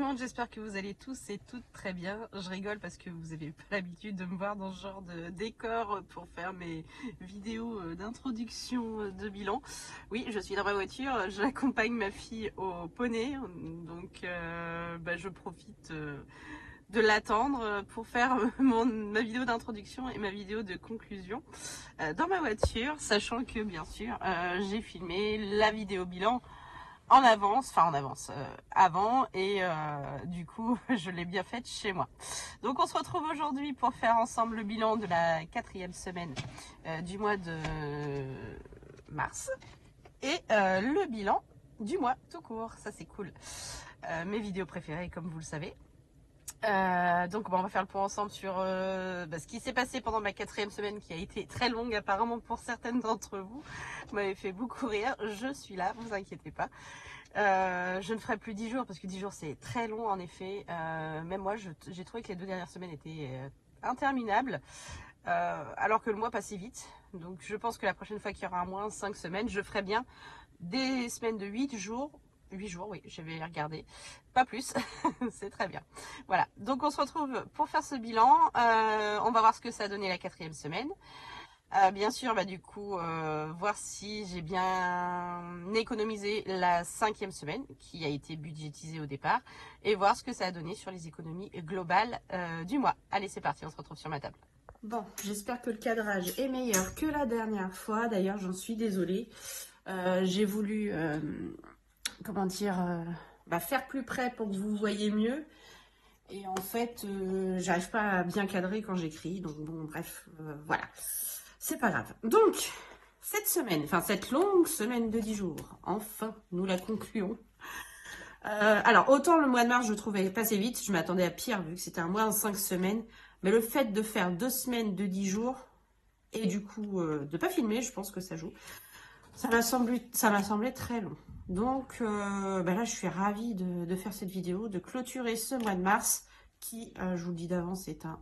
monde, j'espère que vous allez tous et toutes très bien. Je rigole parce que vous n'avez pas l'habitude de me voir dans ce genre de décor pour faire mes vidéos d'introduction de bilan. Oui, je suis dans ma voiture, j'accompagne ma fille au poney, donc je profite de l'attendre pour faire ma vidéo d'introduction et ma vidéo de conclusion dans ma voiture, sachant que bien sûr j'ai filmé la vidéo bilan avant et du coup je l'ai bien faite chez moi. Donc on se retrouve aujourd'hui pour faire ensemble le bilan de la 4e semaine du mois de mars et le bilan du mois tout court, ça c'est cool. Mes vidéos préférées comme vous le savez. Donc on va faire le point ensemble sur ce qui s'est passé pendant ma 4e semaine qui a été très longue apparemment pour certaines d'entre vous. Vous m'avez fait beaucoup rire, je suis là, vous inquiétez pas. Je ne ferai plus 10 jours parce que 10 jours c'est très long en effet. Même moi j'ai trouvé que les 2 dernières semaines étaient interminables alors que le mois passait vite. Donc je pense que la prochaine fois qu'il y aura un mois, 5 semaines, je ferai bien des semaines de 8 jours. 8 jours, oui, je vais regarder. Pas plus, c'est très bien. Voilà, donc on se retrouve pour faire ce bilan. On va voir ce que ça a donné la 4e semaine. Bien sûr, voir si j'ai bien économisé la 5e semaine qui a été budgétisée au départ et voir ce que ça a donné sur les économies globales du mois. Allez, c'est parti, on se retrouve sur ma table. Bon, j'espère que le cadrage est meilleur que la dernière fois. D'ailleurs, j'en suis désolée. J'ai voulu, faire plus près pour que vous voyez mieux. Et en fait, j'arrive pas à bien cadrer quand j'écris. Donc bon, bref, voilà. C'est pas grave. Donc, cette longue semaine de 10 jours, enfin, nous la concluons. Alors, autant le mois de mars, je trouvais passé vite. Je m'attendais à pire, vu que c'était un mois en 5 semaines. Mais le fait de faire 2 semaines de 10 jours, et du coup, de pas filmer, je pense que ça joue. Ça m'a semblé très long. Donc là, je suis ravie de faire cette vidéo, de clôturer ce mois de mars, qui, je vous le dis d'avance, est un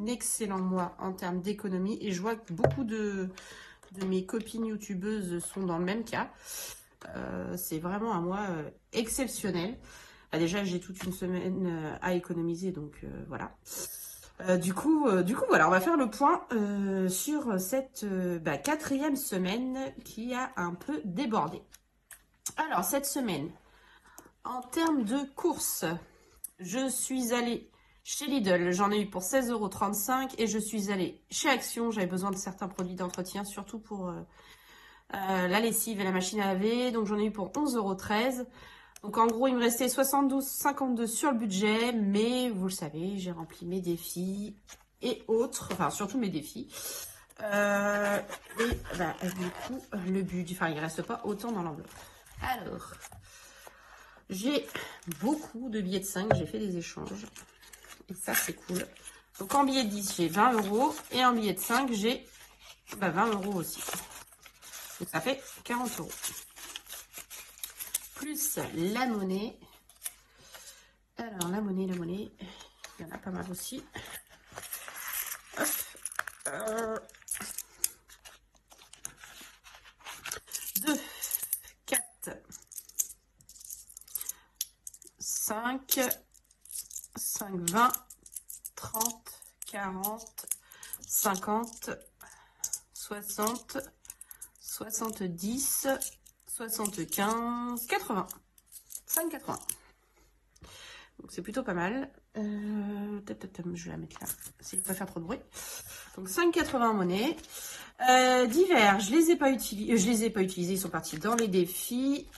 excellent mois en termes d'économie. Et je vois que beaucoup de mes copines youtubeuses sont dans le même cas. C'est vraiment un mois exceptionnel. Déjà, j'ai toute une semaine à économiser, donc voilà. Du coup, voilà, on va faire le point sur cette 4e semaine qui a un peu débordé. Alors, cette semaine, en termes de courses, je suis allée chez Lidl, j'en ai eu pour 16,35 € et je suis allée chez Action, j'avais besoin de certains produits d'entretien, surtout pour la lessive et la machine à laver, donc j'en ai eu pour 11,13 €. Donc en gros, il me restait 72,52 sur le budget, mais vous le savez, j'ai rempli mes défis et autres, enfin surtout mes défis. Du coup, le budget, enfin il reste pas autant dans l'enveloppe. Alors, j'ai beaucoup de billets de 5, j'ai fait des échanges, et ça c'est cool. Donc en billet de 10, j'ai 20 € et en billet de 5, j'ai 20 € aussi. Donc ça fait 40 €. Plus la monnaie. Alors, la monnaie, il y en a pas mal aussi. Hop. 2, 4, 5, 20, 30, 40, 50, 60, 70, 75, 80. 5,80. Donc c'est plutôt pas mal. Je vais la mettre là, si je ne veux pas faire trop de bruit. Donc 5,80 en monnaie. Divers, je les ai pas utilisés, ils sont partis dans les défis.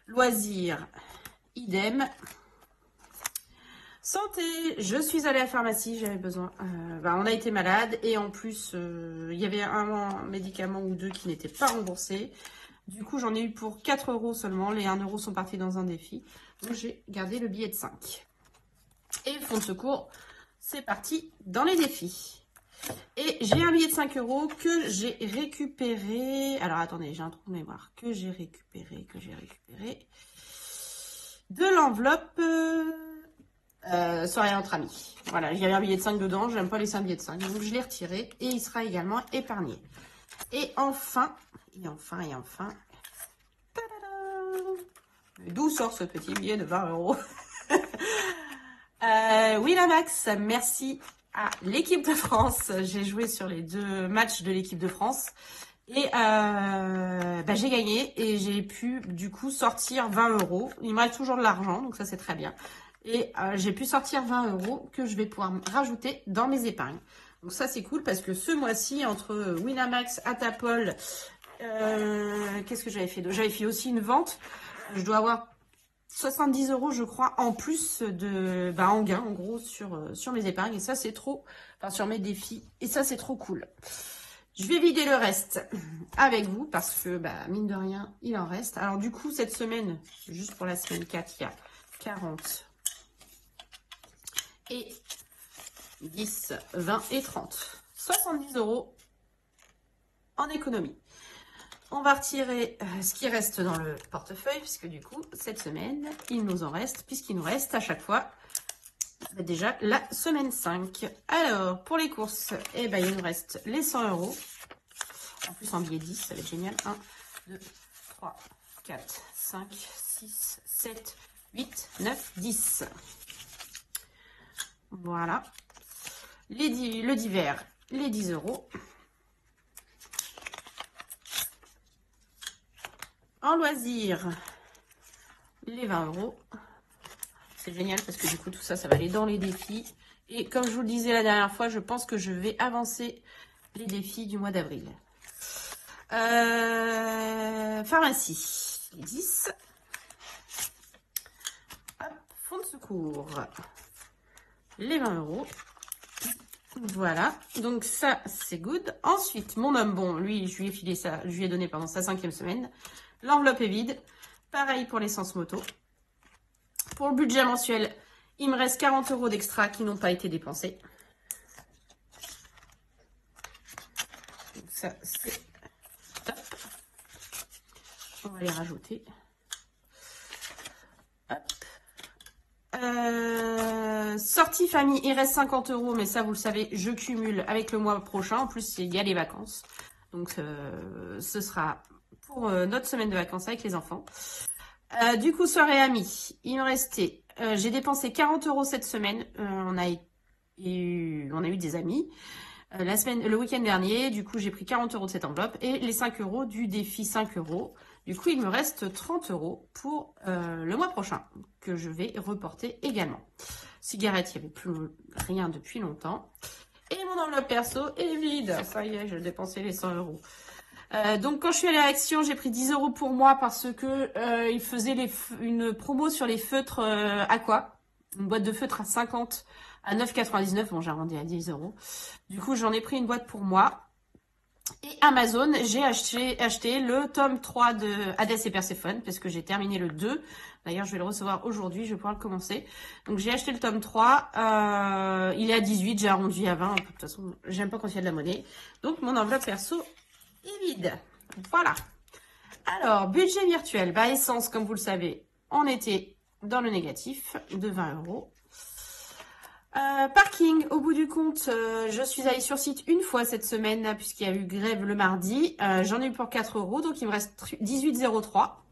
Loisirs, idem. Santé, je suis allée à la pharmacie, j'avais besoin. On a été malade et en plus, il y avait un médicament ou deux qui n'étaient pas remboursés. Du coup, j'en ai eu pour 4 € seulement. Les 1 € sont partis dans un défi. Donc, j'ai gardé le billet de 5. Et le fonds de secours, c'est parti dans les défis. Et j'ai un billet de 5 € que j'ai récupéré. Alors, attendez, j'ai un trou de mémoire. Que j'ai récupéré. De l'enveloppe soirée entre amis. Voilà, il y avait un billet de 5 dedans. J'aime pas les 5 billets de 5. Donc, je l'ai retiré. Et il sera également épargné. Et enfin, d'où sort ce petit billet de 20 €? Winamax, merci à l'équipe de France. J'ai joué sur les 2 matchs de l'équipe de France. Et j'ai gagné et j'ai pu du coup sortir 20 €. Il me reste toujours de l'argent, donc ça c'est très bien. Et j'ai pu sortir 20 € que je vais pouvoir rajouter dans mes épargnes. Donc ça c'est cool parce que ce mois-ci, entre Winamax, Atapol, qu'est-ce que j'avais fait? J'avais fait aussi une vente. Je dois avoir 70 € je crois en plus de en gain en gros sur mes épargnes. Et ça c'est trop, enfin sur mes défis. Et ça c'est trop cool. Je vais vider le reste avec vous parce que, mine de rien, il en reste. Alors, du coup, cette semaine, juste pour la semaine 4, il y a 40 et 10, 20 et 30. 70 € en économie. On va retirer ce qui reste dans le portefeuille puisque, du coup, cette semaine, il nous en reste, puisqu'il nous reste à chaque fois déjà la semaine 5. Alors, pour les courses, il nous reste les 100 €. En plus, en billet 10, ça va être génial. 1, 2, 3, 4, 5, 6, 7, 8, 9, 10. Voilà. Le divers, les 10 €. En loisir, les 20 €. C'est génial parce que du coup, tout ça, ça va aller dans les défis. Et comme je vous le disais la dernière fois, je pense que je vais avancer les défis du mois d'avril. Pharmacie, les 10. Hop, fonds de secours, les 20 €. Voilà, donc ça, c'est good. Ensuite, mon homme, bon, lui, je lui ai filé ça, je lui ai donné pendant sa 5e semaine. L'enveloppe est vide. Pareil pour l'essence moto. Pour le budget mensuel, il me reste 40 € d'extra qui n'ont pas été dépensés. Donc ça, c'est top. On va les rajouter. Hop. Sortie famille, il reste 50 €, mais ça, vous le savez, je cumule avec le mois prochain. En plus, il y a les vacances. Donc, ce sera pour notre semaine de vacances avec les enfants. Du coup, soirée amis, il me restait... j'ai dépensé 40 € cette semaine. On a eu des amis. Le week-end dernier, du coup, j'ai pris 40 € de cette enveloppe et les 5 € du défi 5 €. Du coup, il me reste 30 € pour le mois prochain, que je vais reporter également. Cigarettes, il n'y avait plus rien depuis longtemps. Et mon enveloppe perso est vide. Ça y est, j'ai dépensé les 100 €. Donc, quand je suis allée à l'Action, j'ai pris 10 € pour moi parce que ils faisaient une promo sur les feutres Aqua. Une boîte de feutres à 50 à 9,99. Bon, j'ai arrondi à 10 €. Du coup, j'en ai pris une boîte pour moi. Et Amazon, j'ai acheté le tome 3 de Hadès et Perséphone, parce que j'ai terminé le 2. D'ailleurs, je vais le recevoir aujourd'hui, je vais pouvoir le commencer. Donc, j'ai acheté le tome 3. Il est à 18, j'ai arrondi à 20. De toute façon, j'aime pas quand il y a de la monnaie. Donc, mon enveloppe perso est vide. Voilà. Alors, budget virtuel. Essence, comme vous le savez, on était dans le négatif de 20 €. Parking, au bout du compte, je suis allée sur site une fois cette semaine puisqu'il y a eu grève le mardi. J'en ai eu pour 4 €, donc il me reste 18,03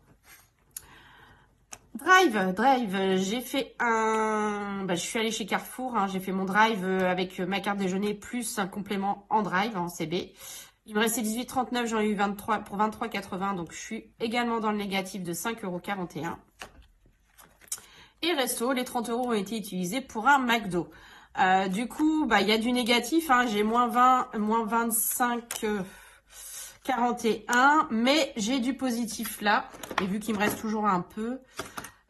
€. Drive, j'ai fait je suis allée chez Carrefour, j'ai fait mon drive avec ma carte déjeuner plus un complément en drive, en CB. Il me restait 18,39 €, j'en ai eu 23 pour 23,80 €, donc je suis également dans le négatif de 5,41 €. Et resto, les 30 € ont été utilisés pour un McDo. Du coup, il y a du négatif. J'ai moins 20, moins 25, 41. Mais j'ai du positif là. Et vu qu'il me reste toujours un peu.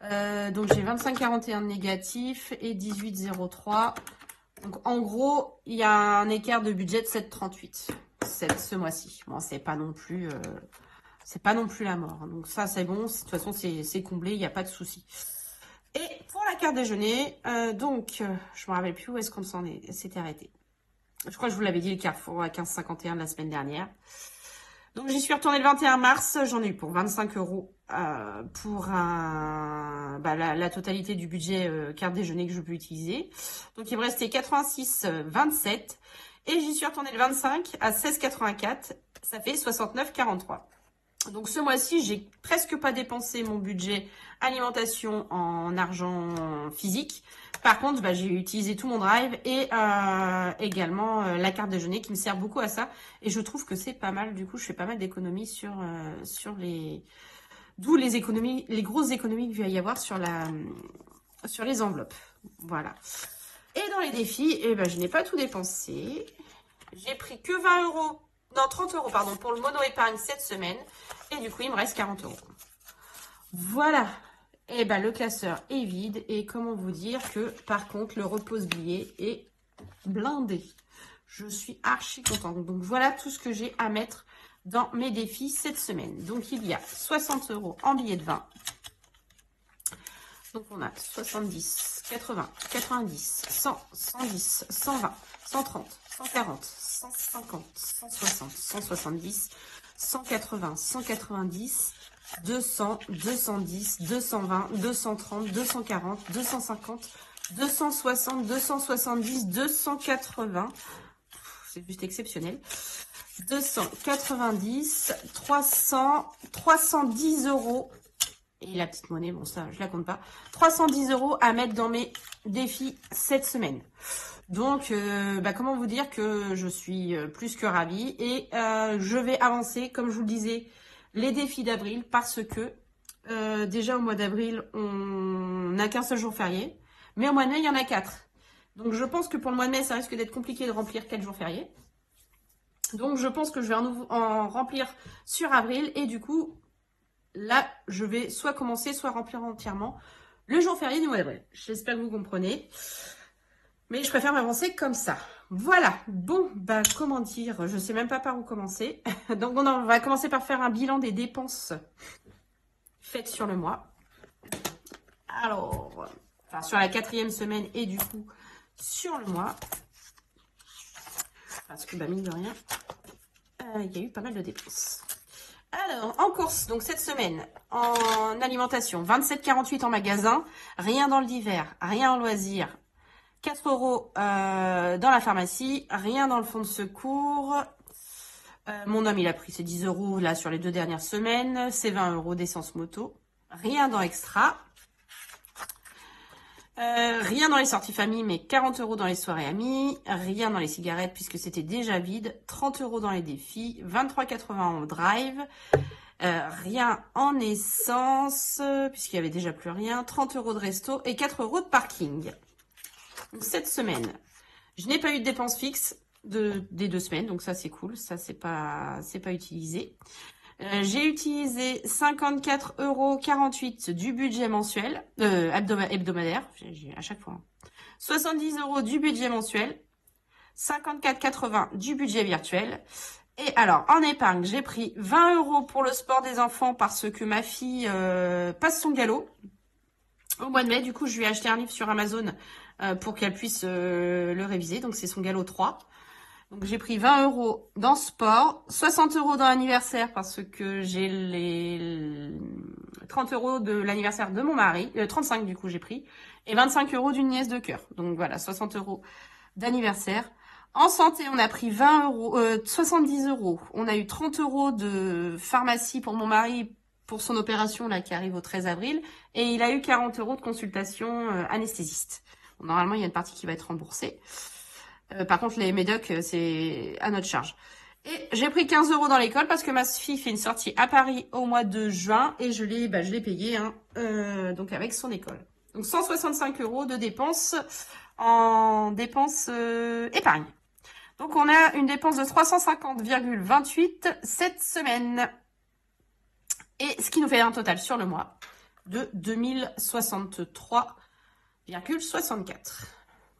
Donc, j'ai 25,41 de négatif et 18,03. Donc, en gros, il y a un écart de budget de 7,38 ce mois-ci. Bon, c'est pas non plus la mort. Donc, ça, c'est bon. De toute façon, c'est comblé. Il n'y a pas de souci. Et pour la carte déjeuner, je me rappelle plus où est-ce qu'on s'était arrêté. Je crois que je vous l'avais dit, le Carrefour à 15,51 de la semaine dernière. Donc, j'y suis retournée le 21 mars. J'en ai eu pour 25 € pour la totalité du budget carte déjeuner que je peux utiliser. Donc, il me restait 86,27. Et j'y suis retournée le 25 à 16,84. Ça fait 69,43. Donc, ce mois-ci, j'ai presque pas dépensé mon budget alimentation en argent physique Par contre, bah, j'ai utilisé tout mon drive et également la carte déjeuner qui me sert beaucoup à ça. Et je trouve que c'est pas mal. Du coup, je fais pas mal d'économies sur les... D'où les économies, les grosses économies qu'il va y avoir sur les enveloppes. Voilà. Et dans les défis, eh ben, je n'ai pas tout dépensé. J'ai pris que 20 euros, non 30 euros pardon, pour le mono épargne cette semaine. Et du coup, il me reste 40 euros. Voilà. Et ben, le classeur est vide. Et comment vous dire que par contre, le repose-billet est blindé. Je suis archi contente. Donc voilà tout ce que j'ai à mettre dans mes défis cette semaine. Donc il y a 60 euros en billets de 20. Donc on a 70, 80, 90, 100, 110, 120, 130, 140, 150, 160, 170, 180, 190, 200, 210, 220, 230, 240, 250, 260, 270, 280. C'est juste exceptionnel. 290, 300, 310 euros. Et la petite monnaie, bon ça, je la compte pas. 310 euros à mettre dans mes défis cette semaine. Donc, bah, comment vous dire que je suis plus que ravie. Et je vais avancer, comme je vous le disais, les défis d'avril. Parce que déjà au mois d'avril, on n'a qu'un seul jour férié. Mais au mois de mai, il y en a 4. Donc, je pense que pour le mois de mai, ça risque d'être compliqué de remplir 4 jours fériés. Donc, je pense que je vais en remplir sur avril. Et du coup, là, je vais soit commencer, soit remplir entièrement le jour férié du mois d'avril. J'espère que vous comprenez. Mais je préfère m'avancer comme ça. Voilà. Bon, bah, comment dire, je sais même pas par où commencer. Donc, on va commencer par faire un bilan des dépenses faites sur le mois. Alors, enfin, sur la 4e semaine et du coup, sur le mois. Parce que, bah, mine de rien, il y a eu pas mal de dépenses. Alors, en course, donc cette semaine, en alimentation, 27,48 en magasin, rien dans le divers, rien en loisir, 4 euros dans la pharmacie, rien dans le fonds de secours. Mon homme, il a pris ses 10 euros là sur les 2 dernières semaines, ses 20 euros d'essence moto, rien dans extra. Rien dans les sorties famille, mais 40 euros dans les soirées amis. Rien dans les cigarettes puisque c'était déjà vide. 30 euros dans les défis. 23,80 en drive. Rien en essence puisqu'il y avait déjà plus rien. 30 euros de resto et 4 euros de parking. Donc, cette semaine, je n'ai pas eu de dépenses fixes des 2 semaines. Donc ça, c'est cool. Ça, c'est pas utilisé. J'ai utilisé 54,48 € du budget mensuel, hebdomadaire, à chaque fois. 70 € du budget mensuel, 54,80 € du budget virtuel. Et alors, en épargne, j'ai pris 20 € pour le sport des enfants parce que ma fille passe son galop au mois de mai. Du coup, je lui ai acheté un livre sur Amazon pour qu'elle puisse le réviser. Donc, c'est son galop 3. Donc, j'ai pris 20 € dans sport, 60 € dans l'anniversaire parce que j'ai les 30 € de l'anniversaire de mon mari, 35 du coup j'ai pris, et 25 € d'une nièce de cœur. Donc voilà, 60 € d'anniversaire. En santé, on a pris 70 €. On a eu 30 € de pharmacie pour mon mari pour son opération là qui arrive au 13 avril. Et il a eu 40 € de consultation anesthésiste. Bon, normalement, il y a une partie qui va être remboursée. Par contre, les médocs, c'est à notre charge. Et j'ai pris 15 € dans l'école parce que ma fille fait une sortie à Paris au mois de juin et je l'ai payé hein, donc avec son école. Donc 165 € de dépenses en dépenses épargne. Donc on a une dépense de 350,28 € cette semaine. Et ce qui nous fait un total sur le mois de 2063,64 €.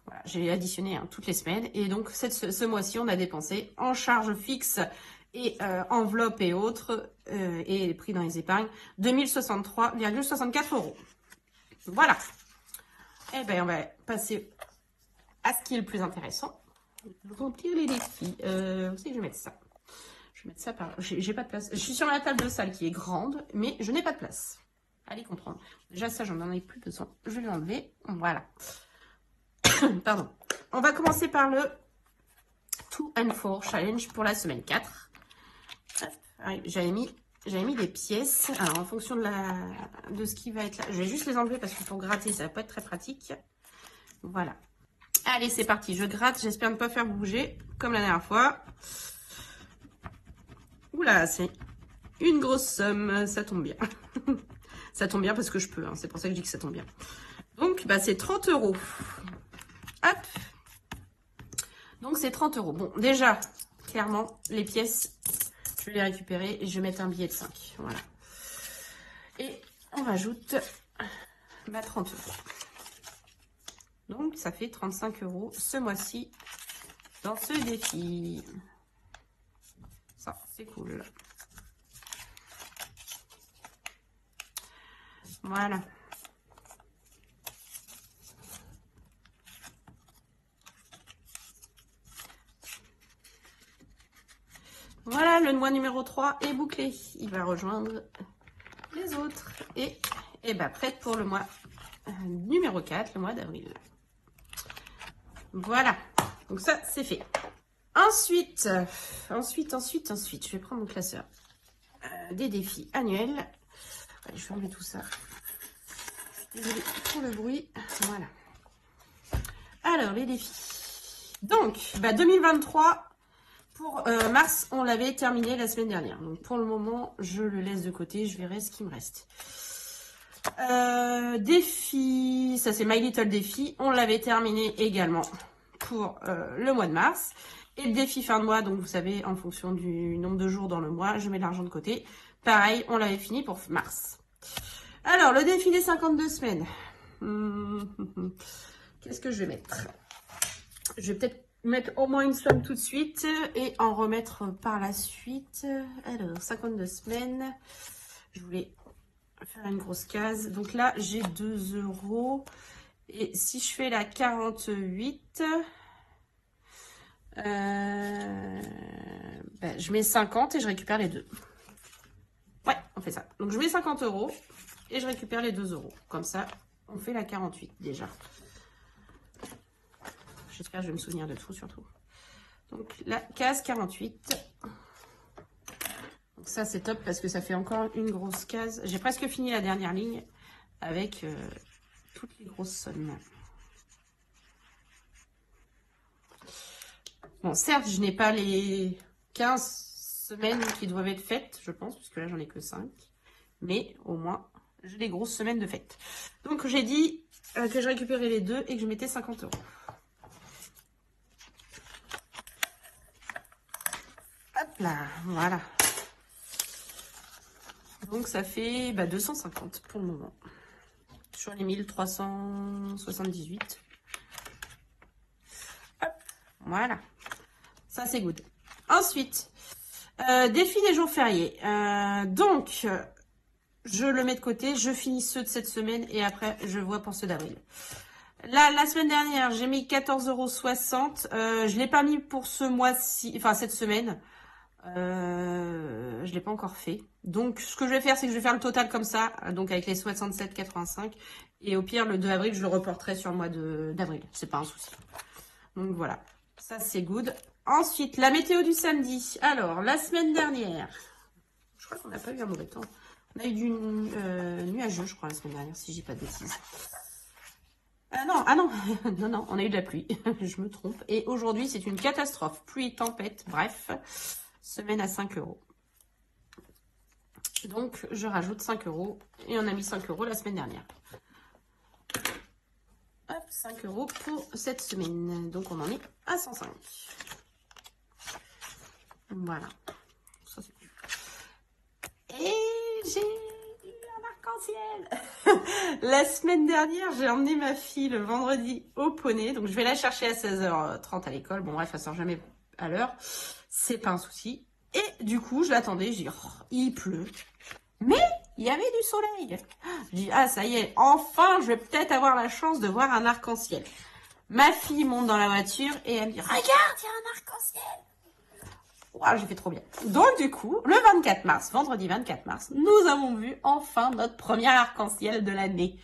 Voilà, j'ai additionné hein, toutes les semaines. Et donc, ce mois-ci, on a dépensé en charges fixes et enveloppes et autres, et pris dans les épargnes, 2063,64 €. Voilà. Eh bien, on va passer à ce qui est le plus intéressant. Remplir les défis. Où c'est que je vais mettre ça? Je vais mettre ça par là. J'ai pas de place. Je suis sur ma table de salle qui est grande, mais je n'ai pas de place. Allez comprendre. Déjà, ça, j'en ai plus besoin. Je vais l'enlever. Voilà. Pardon. On va commencer par le 2 and 4 challenge pour la semaine 4. J'avais mis des pièces. Alors, en fonction de ce qui va être là, je vais juste les enlever parce que pour gratter, ça va pas être très pratique. Voilà. Allez, c'est parti. Je gratte. J'espère ne pas faire bouger comme la dernière fois. Oula, c'est une grosse somme. Ça tombe bien. Ça tombe bien parce que je peux. Hein. C'est pour ça que je dis que ça tombe bien. Donc, bah, c'est 30 €. Hop. Donc, c'est 30 €. Bon, déjà, clairement, les pièces, je vais les récupérer et je vais mettre un billet de 5. Voilà. Et on rajoute 30 €. Donc, ça fait 35 € ce mois-ci dans ce défi. Ça, c'est cool. Voilà. Voilà, le mois numéro 3 est bouclé. Il va rejoindre les autres. Et bah, prête pour le mois numéro 4, le mois d'avril. Voilà. Donc ça, c'est fait. Ensuite, je vais prendre mon classeur des défis annuels. Allez, je vais enlever tout ça. Désolée pour le bruit. Voilà. Alors, les défis. Donc, 2023... Pour mars, on l'avait terminé la semaine dernière. Donc, pour le moment, je le laisse de côté. Je verrai ce qui me reste. Défi, ça c'est My Little Défi. On l'avait terminé également pour le mois de mars. Et le défi fin de mois, donc vous savez, en fonction du nombre de jours dans le mois, je mets l'argent de côté. Pareil, on l'avait fini pour mars. Alors, le défi des 52 semaines. Qu'est-ce que je vais mettre? Je vais peut-être mettre au moins une somme tout de suite et en remettre par la suite. Alors, 52 semaines. Je voulais faire une grosse case. Donc là, j'ai 2 €. Et si je fais la 48, je mets 50 et je récupère les 2. Ouais, on fait ça. Donc, je mets 50 € et je récupère les 2 €. Comme ça, on fait la 48 déjà. J'espère que je vais me souvenir de tout, surtout. Donc, la case 48. Donc, ça, c'est top parce que ça fait encore une grosse case. J'ai presque fini la dernière ligne avec toutes les grosses sommes. Bon, certes, je n'ai pas les 15 semaines qui doivent être faites, je pense, puisque là, j'en ai que 5. Mais au moins, j'ai les grosses semaines de fête. Donc, j'ai dit que je récupérais les 2 et que je mettais 50 €. Hop là, voilà. Donc ça fait 250 pour le moment. Sur les 1378. Hop, voilà. Ça c'est good. Ensuite, défi des jours fériés. Donc, je le mets de côté. Je finis ceux de cette semaine et après je vois pour ceux d'avril. Là, la semaine dernière, j'ai mis 14,60 €. Je ne l'ai pas mis pour ce mois-ci, enfin cette semaine. Je l'ai pas encore fait. Donc, ce que je vais faire, c'est que je vais faire le total comme ça, donc avec les 67,85. Et au pire, le 2 avril, je le reporterai sur le mois d'avril. C'est pas un souci. Donc voilà, ça c'est good. Ensuite, la météo du samedi. Alors, la semaine dernière, je crois qu'on n'a pas eu un mauvais temps. On a eu du nuageux, je crois, la semaine dernière, si je dis pas de bêtises. Non, non, on a eu de la pluie. Je me trompe. Et aujourd'hui, c'est une catastrophe. Pluie, tempête, bref. Semaine à 5 €. Donc, je rajoute 5 €. Et on a mis 5 € la semaine dernière. Hop, 5 € pour cette semaine. Donc, on en est à 105. Voilà. Ça, c'est cool. Et j'ai eu un arc-en-ciel. La semaine dernière, j'ai emmené ma fille le vendredi au poney. Donc, je vais la chercher à 16h30 à l'école. Bon, bref, elle sort jamais à l'heure. C'est pas un souci. Et du coup, je l'attendais. Je dis, oh, il pleut. Mais il y avait du soleil. Je dis, ah, ça y est, enfin, je vais peut-être avoir la chance de voir un arc-en-ciel. Ma fille monte dans la voiture et elle me dit, regarde, il y a un arc-en-ciel. Wow, j'ai fait trop bien. Donc, du coup, le 24 mars, vendredi 24 mars, nous avons vu enfin notre premier arc-en-ciel de l'année.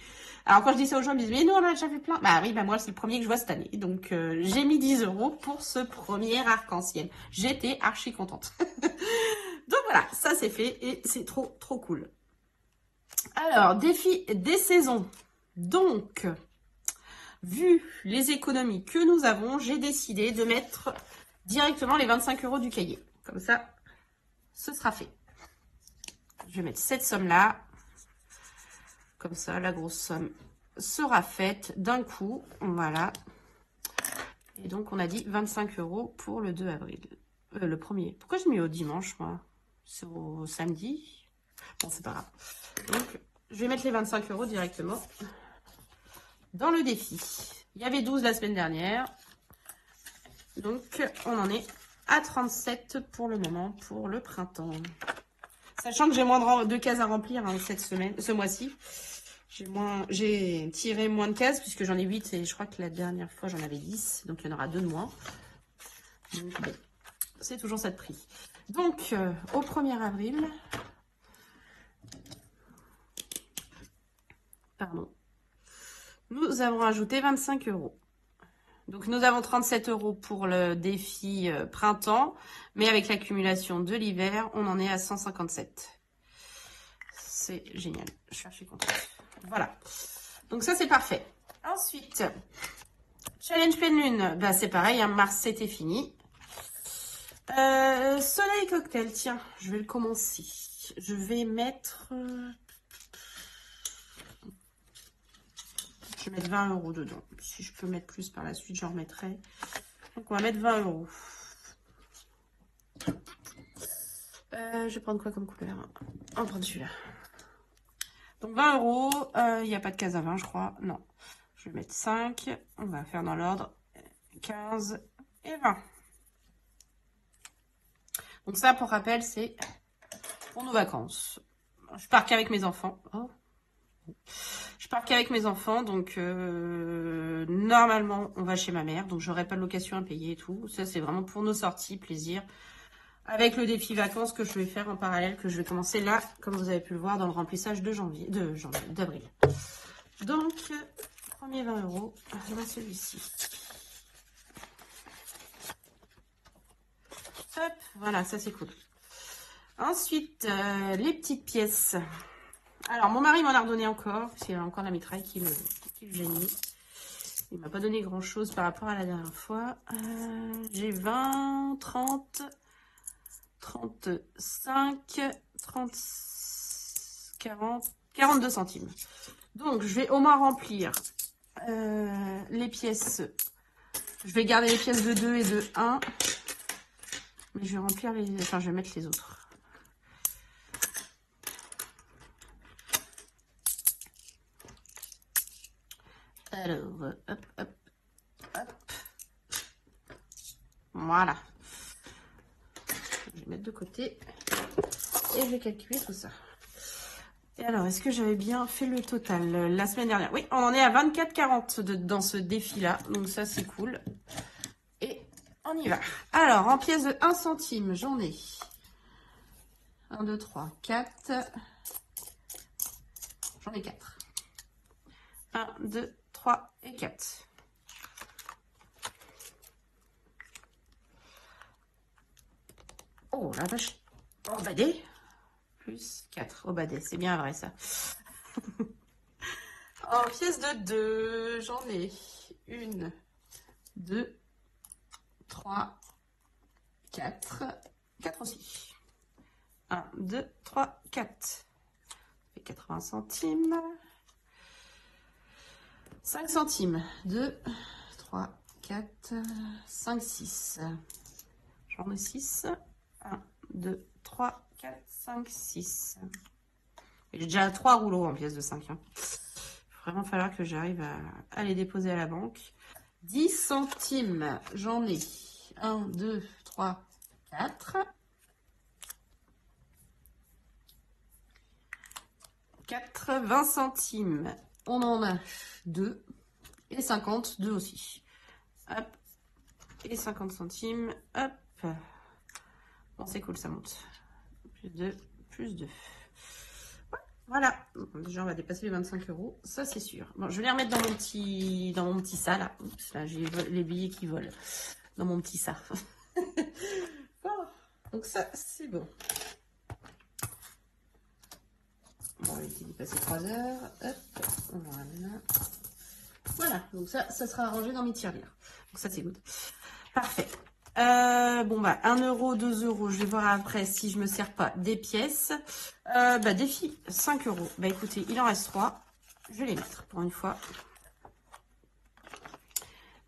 Alors, quand je dis ça aux gens, ils me disent, mais nous, on a déjà vu plein. Bah oui, moi, c'est le premier que je vois cette année. Donc, j'ai mis 10 € pour ce premier arc-en-ciel. J'étais archi contente. Donc, voilà, ça, c'est fait et c'est trop, trop cool. Alors, défi des saisons. Donc, vu les économies que nous avons, j'ai décidé de mettre directement les 25 € du cahier. Comme ça, ce sera fait. Je vais mettre cette somme-là. Comme ça, la grosse somme sera faite d'un coup. Voilà. Et donc, on a dit 25 € pour le 2 avril. Le premier. Pourquoi je mets au dimanche, moi? C'est au samedi. Bon, c'est pas grave. Donc, je vais mettre les 25 € directement dans le défi. Il y avait 12 la semaine dernière. Donc, on en est à 37 pour le moment, pour le printemps. Sachant que j'ai moins de cases à remplir hein, ce mois-ci. J'ai tiré moins de cases puisque j'en ai 8 et je crois que la dernière fois j'en avais 10. Donc, il y en aura 2 de moins. Donc, bon, c'est toujours ça de prix. Donc, au 1er avril... Pardon. Nous avons rajouté 25 €. Donc, nous avons 37 € pour le défi printemps. Mais avec l'accumulation de l'hiver, on en est à 157. C'est génial. Je suis archi contente. Voilà. Donc, ça, c'est parfait. Ensuite, challenge pleine lune. Bah, c'est pareil. Hein, mars, c'était fini. Soleil cocktail. Tiens, je vais le commencer. Je vais mettre... Je vais mettre 20 € dedans. Si je peux mettre plus par la suite, j'en remettrai. Donc, on va mettre 20 €. Je vais prendre quoi comme couleur? On va prendre celui-là. Donc, 20 €. Il n'y a pas de case à 20, je crois. Non. Je vais mettre 5. On va faire dans l'ordre. 15 et 20. Donc, ça, pour rappel, c'est pour nos vacances. Je pars qu'avec mes enfants. Oh. Je pars qu'avec mes enfants, donc normalement, on va chez ma mère. Donc, j'aurai pas de location à payer et tout. Ça, c'est vraiment pour nos sorties, plaisir. Avec le défi vacances que je vais faire en parallèle, que je vais commencer là, comme vous avez pu le voir, dans le remplissage d'avril. Donc, premier 20 €, je vais celui-ci. Hop, voilà, ça c'est cool. Ensuite, les petites pièces. Alors, mon mari m'en a redonné encore, parce qu'il y a encore la mitraille qui le gênait. Il m'a pas donné grand-chose par rapport à la dernière fois. J'ai 20, 30, 35, 30, 40, 42 centimes. Donc, je vais au moins remplir les pièces. Je vais garder les pièces de 2 et de 1. Mais je vais remplir les... Enfin, je vais mettre les autres. Alors, hop, hop, hop. Voilà. Je vais mettre de côté. Et je vais calculer tout ça. Et alors, est-ce que j'avais bien fait le total la semaine dernière? Oui, on en est à 24,40 dans ce défi-là. Donc ça, c'est cool. Et on y va. Alors, en pièces de 1 centime, j'en ai 1, 2, 3, 4. J'en ai 4. 1, 2, 3 et 4. Oh la vache. Oh badé. Plus 4. Oh badé, c'est bien vrai ça. En pièces de 2, j'en ai 1, 2, 3, 4. 4 aussi. 1, 2, 3, 4. Ça fait 80 centimes. 5 centimes. 2, 3, 4, 5, 6. J'en ai 6. 1, 2, 3, 4, 5, 6. J'ai déjà 3 rouleaux en pièces de 5. Hein. Il va vraiment falloir que j'arrive à les déposer à la banque. 10 centimes. J'en ai 1, 2, 3, 4. 20 centimes. On en a 2. Et 50, 2 aussi. Hop. Et 50 centimes. Hop. Bon, c'est cool, ça monte. Plus 2, plus 2. Voilà. Déjà, on va dépasser les 25 €. Ça, c'est sûr. Bon, je vais les remettre dans mon petit ça, là. Oups, là, j'ai les billets qui volent. Dans mon petit ça. Bon. Donc, ça, c'est bon. Bon, il était dépassé 3 heures. Hop. Voilà. Voilà, donc ça sera arrangé dans mes tirelires. Donc ça, c'est good. Parfait. Bon, bah, 1 euro, 2 euros. Je vais voir après si je me sers pas des pièces. Défi, 5 euros. Bah, écoutez, il en reste 3. Je vais les mettre pour une fois.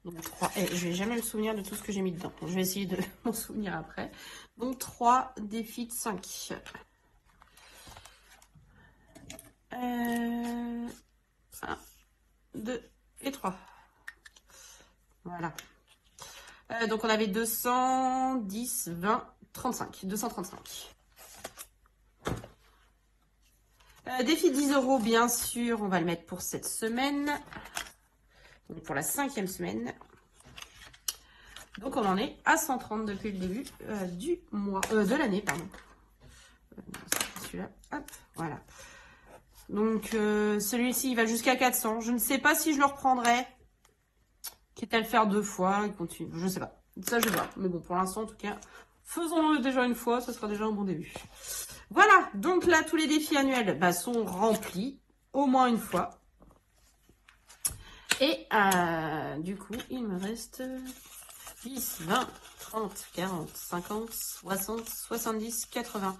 Donc 3. Je vais jamais me souvenir de tout ce que j'ai mis dedans. Je vais essayer de m'en souvenir après. Donc 3 défis de 5. 1, 2 et 3. Voilà. Donc on avait 210, 20, 35. 235. Défi 10 euros, bien sûr. On va le mettre pour cette semaine. Donc pour la 5e semaine. Donc on en est à 130 depuis le début du mois, de l'année, pardon. Celui-là, hop, voilà. Donc celui-ci, il va jusqu'à 400. Je ne sais pas si je le reprendrai. Quitte à le faire 2 fois, il continue. Je ne sais pas. Ça, je vais voir. Mais bon, pour l'instant, en tout cas, faisons-le déjà une fois. Ça sera déjà un bon début. Voilà. Donc là, tous les défis annuels sont remplis. Au moins une fois. Et du coup, il me reste 10, 20, 30, 40, 50, 60, 70, 80,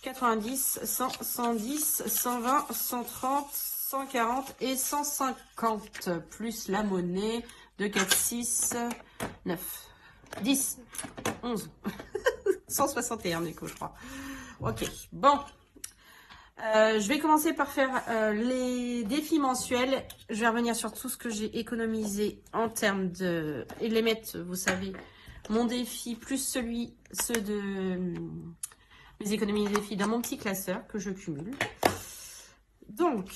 90, 100, 110, 120, 130, 140 et 150. Plus la monnaie de 4, 6, 9, 10, 11, 161 du coup, je crois. Ok, bon. Je vais commencer par faire les défis mensuels. Je vais revenir sur tout ce que j'ai économisé en termes de... Et les mettre, vous savez, mon défi plus ceux de mes économies de défis dans mon petit classeur que je cumule. Donc,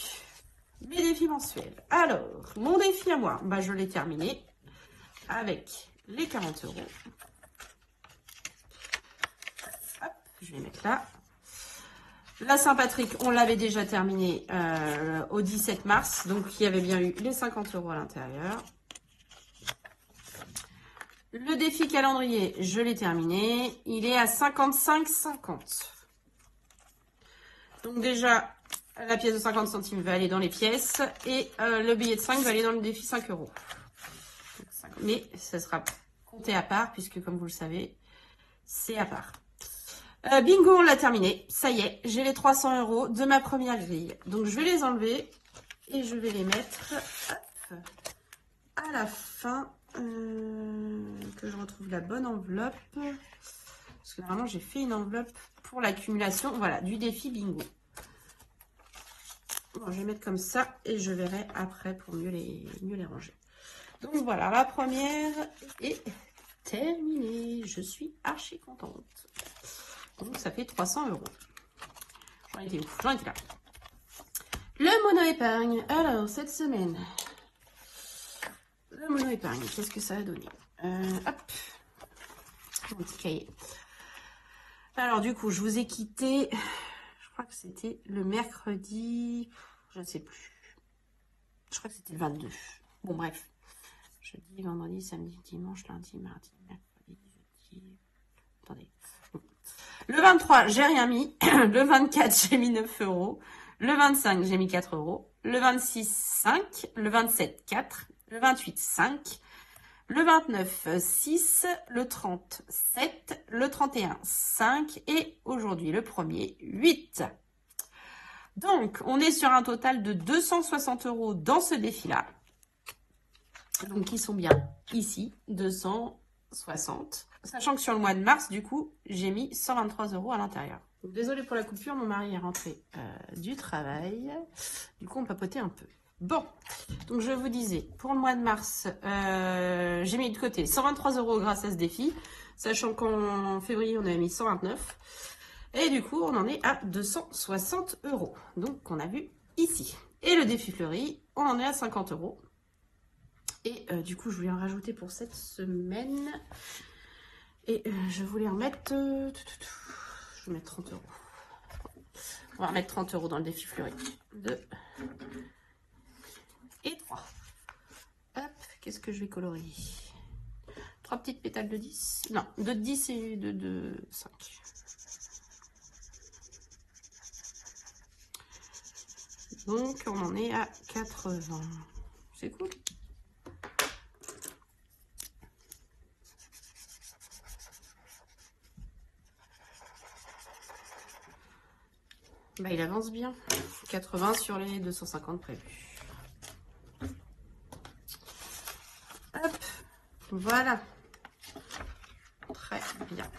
mes défis mensuels. Alors, mon défi à moi, je l'ai terminé avec les 40 euros. Hop, je vais mettre là. La Saint-Patrick, on l'avait déjà terminé au 17 mars. Donc, il y avait bien eu les 50 euros à l'intérieur. Le défi calendrier, je l'ai terminé. Il est à 55,50. Donc, déjà, la pièce de 50 centimes va aller dans les pièces. Et le billet de 5 va aller dans le défi 5 euros. Mais ça sera compté à part, puisque comme vous le savez, c'est à part. Bingo, on l'a terminé. Ça y est, j'ai les 300 euros de ma première grille. Donc, je vais les enlever et je vais les mettre à la fin. Que je retrouve la bonne enveloppe. Parce que normalement, j'ai fait une enveloppe pour l'accumulation. Voilà, du défi bingo. Bon, je vais mettre comme ça et je verrai après pour mieux les ranger. Donc, voilà, la première est terminée. Je suis archi contente. Donc, ça fait 300 euros. J'en étais où? J'en étais là. Le mono-épargne. Alors, cette semaine, le mono-épargne, qu'est-ce que ça a donné? Hop, mon petit cahier. Alors, du coup, je vous ai quitté, je crois que c'était le mercredi, je ne sais plus. Je crois que c'était le 22. Bon, bref. Jeudi, vendredi, samedi, dimanche, lundi, mardi, mercredi, jeudi. Attendez. Le 23, j'ai rien mis. Le 24, j'ai mis 9 euros. Le 25, j'ai mis 4 euros. Le 26, 5. Le 27, 4. Le 28, 5. Le 29, 6. Le 30, 7. Le 31, 5. Et aujourd'hui, le 1er, 8. Donc, on est sur un total de 260 euros dans ce défi-là. Donc, ils sont bien ici, 260. Sachant que sur le mois de mars, du coup, j'ai mis 123 euros à l'intérieur. Désolée pour la coupure, mon mari est rentré du travail. Du coup, on papotait un peu. Bon, donc je vous disais, pour le mois de mars, j'ai mis de côté 123 euros grâce à ce défi. Sachant qu'en février, on avait mis 129. Et du coup, on en est à 260 euros. Donc, qu'on a vu ici. Et le défi fleuri, on en est à 50 euros. Et du coup, je voulais en rajouter pour cette semaine. Et je voulais en mettre... je vais mettre 30 euros. On va remettre 30 euros dans le défi fleuri. 2 et 3. Hop, qu'est-ce que je vais colorer? 3 petites pétales de 10. Non, de 10 et de 5. Donc, on en est à 80. C'est cool. Bah, il avance bien. 80 sur les 250 prévus. Hop, voilà. Très bien.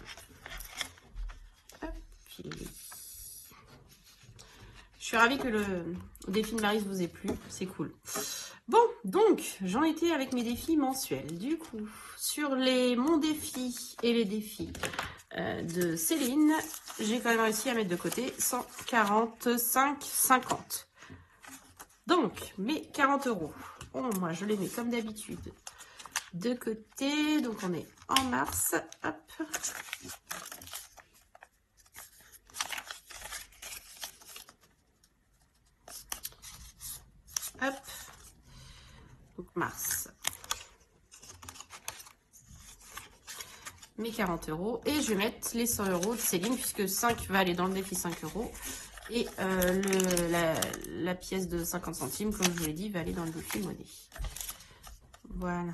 Hop. Je suis ravie que le défi de Maryse vous ait plu. C'est cool. Bon, donc, j'en étais avec mes défis mensuels. Du coup, sur mon défi et les défis de Céline, j'ai quand même réussi à mettre de côté 145,50. Donc, mes 40 €. Oh, moi, je les mets comme d'habitude de côté. Donc, on est en mars. Hop. Hop. Donc, mars. Mes 40 €. Et je vais mettre les 100 € de Céline, puisque 5 va aller dans le défi 5 €. Et la pièce de 50 centimes, comme je vous l'ai dit, va aller dans le défi monnaie. Voilà.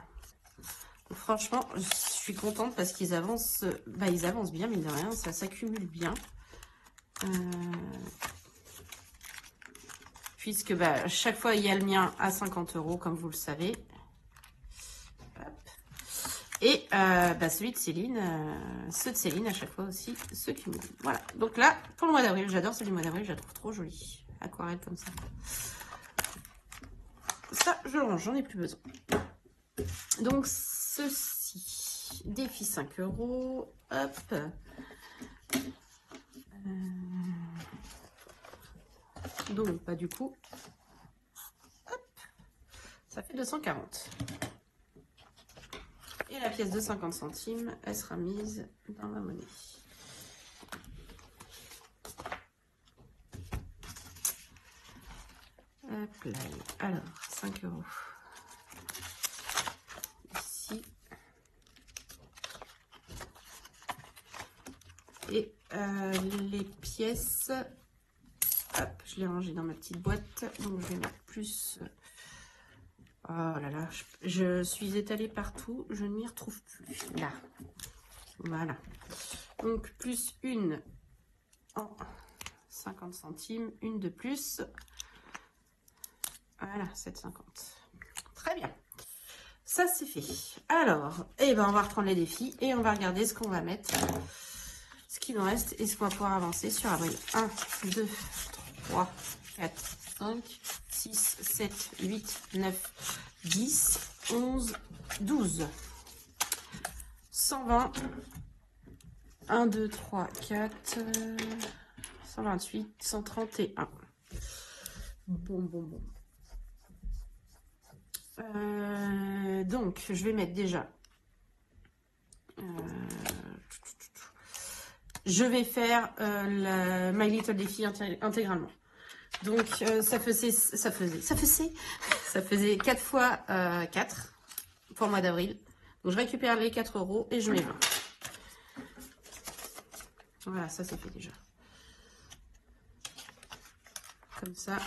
Donc, franchement, je suis contente parce qu'ils avancent. Bah, ils avancent bien, mine de rien. Ça s'accumule bien. Puisque bah, chaque fois, il y a le mien à 50 €, comme vous le savez. Hop. Et bah, celui de Céline, ceux de Céline, à chaque fois aussi, se cumulent. Voilà. Donc là, pour le mois d'avril, j'adore celui du mois d'avril, je la trouve trop jolie. Aquarelle comme ça. Ça, je le range, j'en ai plus besoin. Donc, ceci, défi 5 €. Hop. Donc, bah, du coup, hop, ça fait 240. Et la pièce de 50 centimes, elle sera mise dans ma monnaie. Hop là. Alors, 5 €. Ici. Et les pièces, hop, je l'ai rangé dans ma petite boîte. Donc, je vais mettre plus. Oh là là, je suis étalée partout, je ne m'y retrouve plus. Là. Voilà. Donc, plus une en 50 centimes, une de plus. Voilà, 7,50. Très bien. Ça, c'est fait. Alors, eh ben, on va reprendre les défis et on va regarder ce qu'on va mettre, ce qu'il nous reste et ce qu'on va pouvoir avancer sur avril. 1, 2, 3, 4, 5, 6, 7, 8, 9, 10, 11, 12. 120. 1, 2, 3, 4, 128, 131. Bon. Donc, je vais mettre déjà. Je vais faire la My Little Défi intégralement. Donc, ça faisait 4 fois 4 pour le mois d'avril. Donc, je récupère les 4 € et je mets 20. Voilà, ça c'est fait déjà. Comme ça.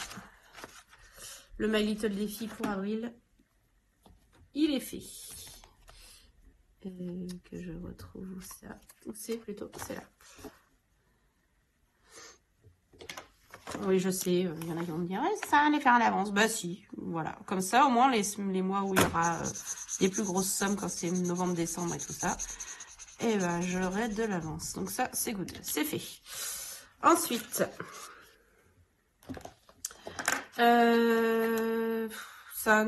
Le My Little Défi pour avril, il est fait. Et que je retrouve ça. Où c'est plutôt? C'est là. Oui, je sais, il y en a qui vont me dire, ouais, ça, allez faire à l'avance. Bah si, voilà. Comme ça, au moins, les mois où il y aura des plus grosses sommes, quand c'est novembre, décembre et tout ça, et ben, j'aurai de l'avance. Donc ça, c'est good. C'est fait. Ensuite, ça,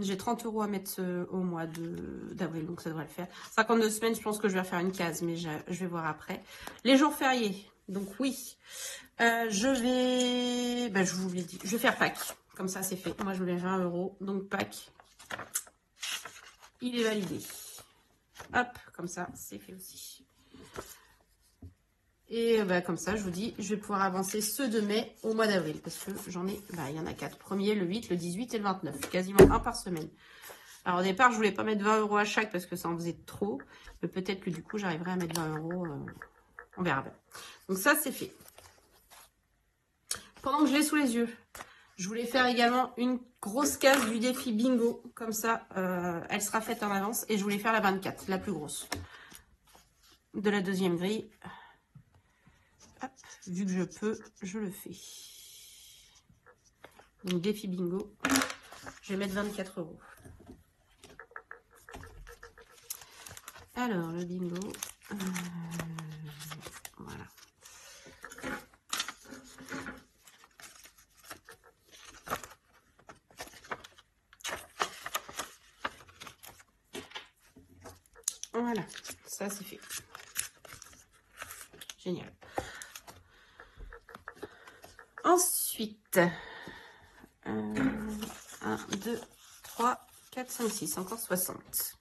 j'ai 30 € à mettre au mois d'avril, donc ça devrait le faire. 52 semaines, je pense que je vais refaire une case, mais je vais voir après. Les jours fériés, donc oui. Je vais, je vous l'ai dit, je vais faire Pâques. Comme ça, c'est fait. Moi, je voulais 20 €. Donc, Pâques, il est validé. Hop, comme ça, c'est fait aussi. Et comme ça, je vous dis, je vais pouvoir avancer ceux de mai au mois d'avril. Parce que j'en ai, il y en a 4. Premier, le 8, le 18 et le 29. Quasiment un par semaine. Alors, au départ, je voulais pas mettre 20 € à chaque parce que ça en faisait trop. Mais peut-être que du coup, j'arriverai à mettre 20 €. On verra bien. Donc, ça, c'est fait. Pendant que je l'ai sous les yeux, je voulais faire également une grosse case du défi bingo. Comme ça, elle sera faite en avance. Et je voulais faire la 24, la plus grosse. De la deuxième grille. hop, vu que je peux, je le fais. Donc défi bingo, je vais mettre 24 €. Alors le bingo, voilà. Voilà, ça c'est fait. Génial. Ensuite, 1, 2, 3, 4, 5, 6, encore 60.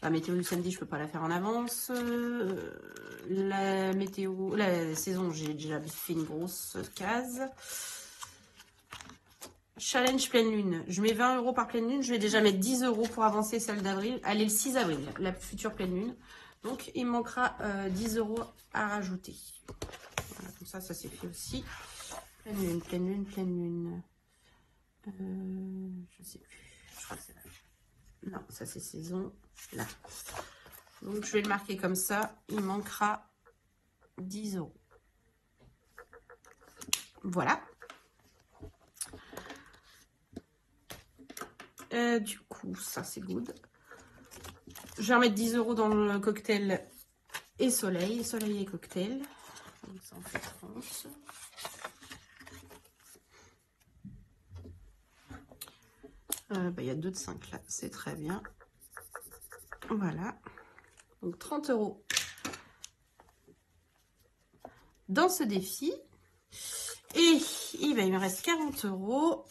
La météo du samedi, je peux pas la faire en avance. La météo, la saison, j'ai déjà fait une grosse case. Challenge pleine lune. Je mets 20 € par pleine lune. Je vais déjà mettre 10 € pour avancer celle d'avril. Elle est le 6 avril, la future pleine lune. Donc, il me manquera 10 € à rajouter. Voilà, comme ça c'est fait aussi. Pleine lune, pleine lune, pleine lune. Je sais plus. Je crois que c'est là. Non, ça c'est saison. Là. Donc, je vais le marquer comme ça. Il manquera 10 €. Voilà. Du coup, ça c'est good. Je vais remettre 10 € dans le cocktail et soleil. Soleil et cocktail. Donc ça en fait 30. Y a 2 de 5 là, c'est très bien. Voilà. Donc 30 € dans ce défi. Et il me reste 40 €.